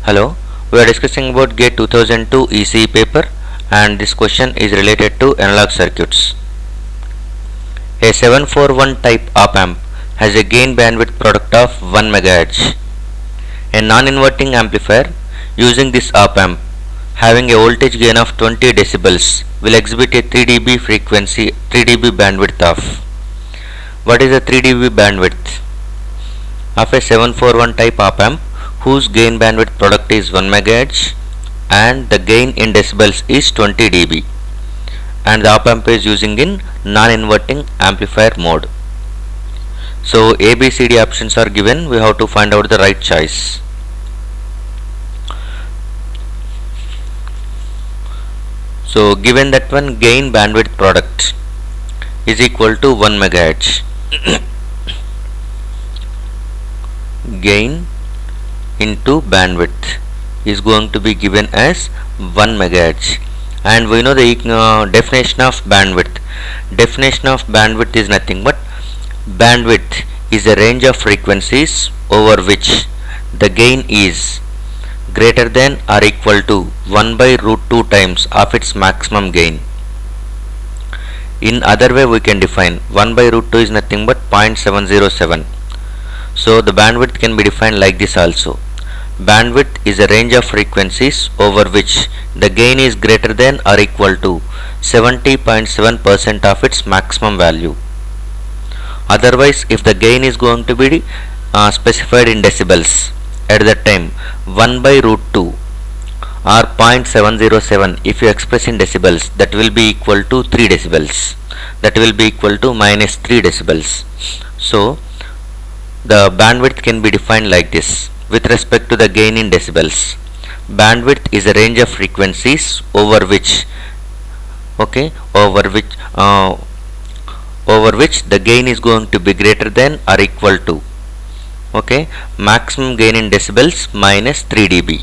Hello, we are discussing about GATE 2002 ECE paper, and this question is related to analog circuits. A 741 type op amp has a gain bandwidth product of 1 MHz. A non-inverting amplifier using this op amp having a voltage gain of 20 decibels will exhibit a 3 dB frequency 3 dB bandwidth of. What is the 3 dB bandwidth of a 741 type op amp whose gain bandwidth product is 1 MHz and the gain in decibels is 20 dB, and the op amp is using in non-inverting amplifier mode. So A, B, C, D options are given. We have to find out the right choice. So given that one, gain bandwidth product is equal to 1 MHz. Gain into bandwidth is going to be given as 1 MHz, and we know the definition of bandwidth. Definition of bandwidth is nothing but bandwidth is a range of frequencies over which the gain is greater than or equal to 1 by root 2 times of its maximum gain. In other way, we can define 1 by root 2 is nothing but 0.707. So the bandwidth can be defined like this also. Bandwidth is a range of frequencies over which the gain is greater than or equal to 70.7% of its maximum value. Otherwise, if the gain is going to be specified in decibels, at that time 1 by root 2 or 0.707, if you express in decibels, that will be equal to 3 decibels. That will be equal to minus 3 decibels. So the bandwidth can be defined like this with respect to the gain in decibels. Bandwidth is a range of frequencies over which the gain is going to be greater than or equal to maximum gain in decibels minus 3 dB.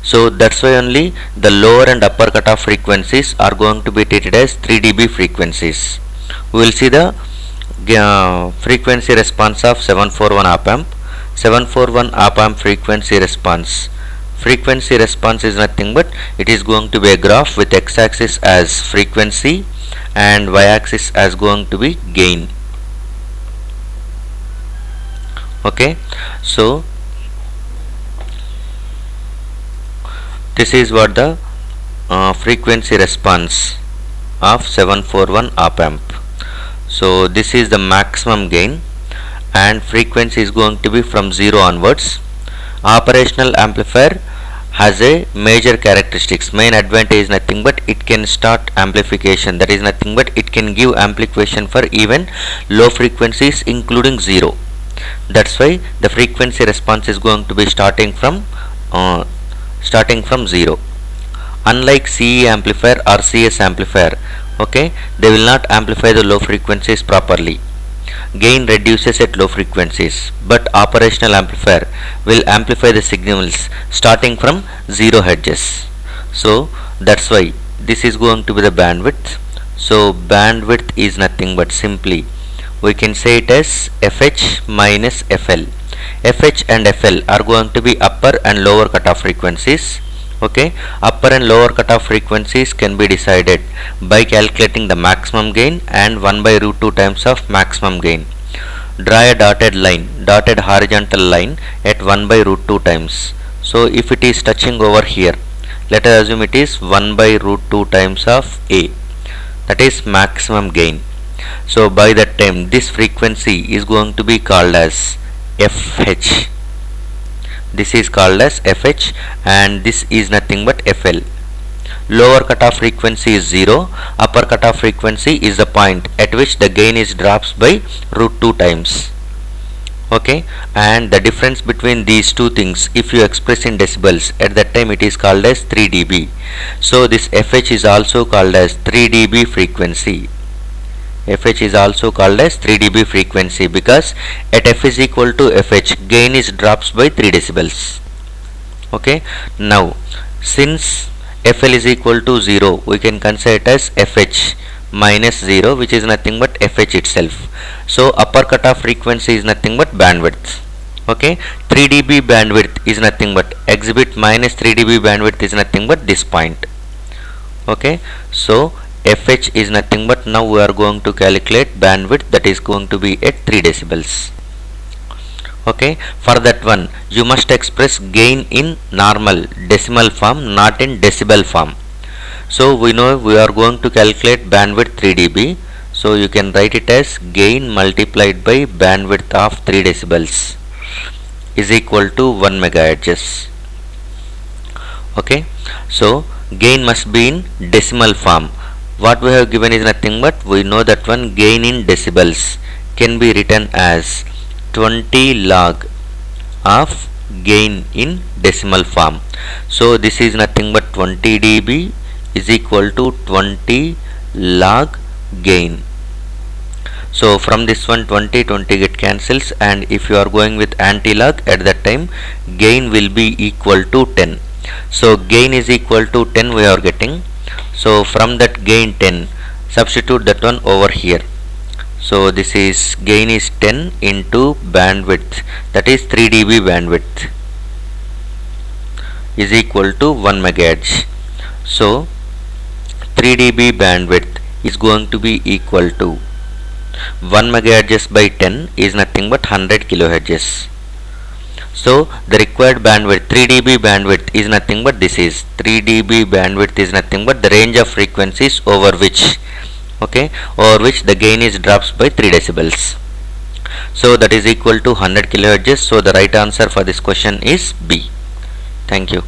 So that's why only the lower and upper cutoff frequencies are going to be treated as 3 dB frequencies. We will see the frequency response of 741 op amp. 741 op amp frequency response. Frequency response is nothing but it is going to be a graph with x-axis as frequency and y-axis as going to be gain. Okay, so this is what the frequency response of 741 op amp. So this is the maximum gain, and frequency is going to be from 0 onwards. Operational amplifier has a major characteristics. Main advantage is nothing but it can start amplification, that is nothing but it can give amplification for even low frequencies including 0. That's why the frequency response is going to be starting from 0. Unlike CE amplifier or CS amplifier, they will not amplify the low frequencies properly. Gain reduces at low frequencies, but operational amplifier will amplify the signals starting from 0 hertz. So that's why this is going to be the bandwidth. So bandwidth is nothing but simply we can say it as FH minus FL. FH and FL are going to be upper and lower cutoff frequencies. Upper and lower cutoff frequencies can be decided by calculating the maximum gain and 1 by root 2 times of maximum gain. Draw a dotted horizontal line at 1 by root 2 times. So if it is touching over here, let us assume it is 1 by root 2 times of A, that is maximum gain. So by that time this frequency is going to be called as FH. This is called as FH, and this is nothing but FL. Lower cutoff frequency is 0, upper cutoff frequency is the point at which the gain is drops by root 2 times. And the difference between these two things, if you express in decibels, at that time it is called as 3 dB. So this FH is also called as 3 dB frequency. FH is also called as 3 dB frequency because at F is equal to FH, gain is drops by 3 decibels. Now since FL is equal to 0, we can consider it as FH minus 0, which is nothing but FH itself. So upper cutoff frequency is nothing but bandwidth. Okay, 3 dB bandwidth is nothing but exhibit minus 3 dB bandwidth is nothing but this point. Okay, so fh is nothing but, now we are going to calculate bandwidth, that is going to be at 3 decibels. Okay, for that one you must express gain in normal decimal form, not in decibel form. So we know we are going to calculate bandwidth 3 dB, so you can write it as gain multiplied by bandwidth of 3 decibels is equal to 1 megahertz. Okay, so gain must be in decimal form. What we have given is nothing but, we know that one gain in decibels can be written as 20 log of gain in decimal form. So this is nothing but 20 dB is equal to 20 log gain. So from this one 20 get cancels, and if you are going with anti-log, at that time gain will be equal to 10. So gain is equal to 10 we are getting. So from that gain 10, substitute that one over here. So this is gain is 10 into bandwidth, that is 3 dB bandwidth is equal to 1 megahertz. So 3 dB bandwidth is going to be equal to 1 megahertz by 10 is nothing but 100 kilohertz. So the required bandwidth 3 dB bandwidth is nothing but, this is 3 dB bandwidth is nothing but the range of frequencies over which, okay, over which the gain is drops by 3 decibels. So that is equal to 100 kilohertz. So the right answer for this question is B. Thank you.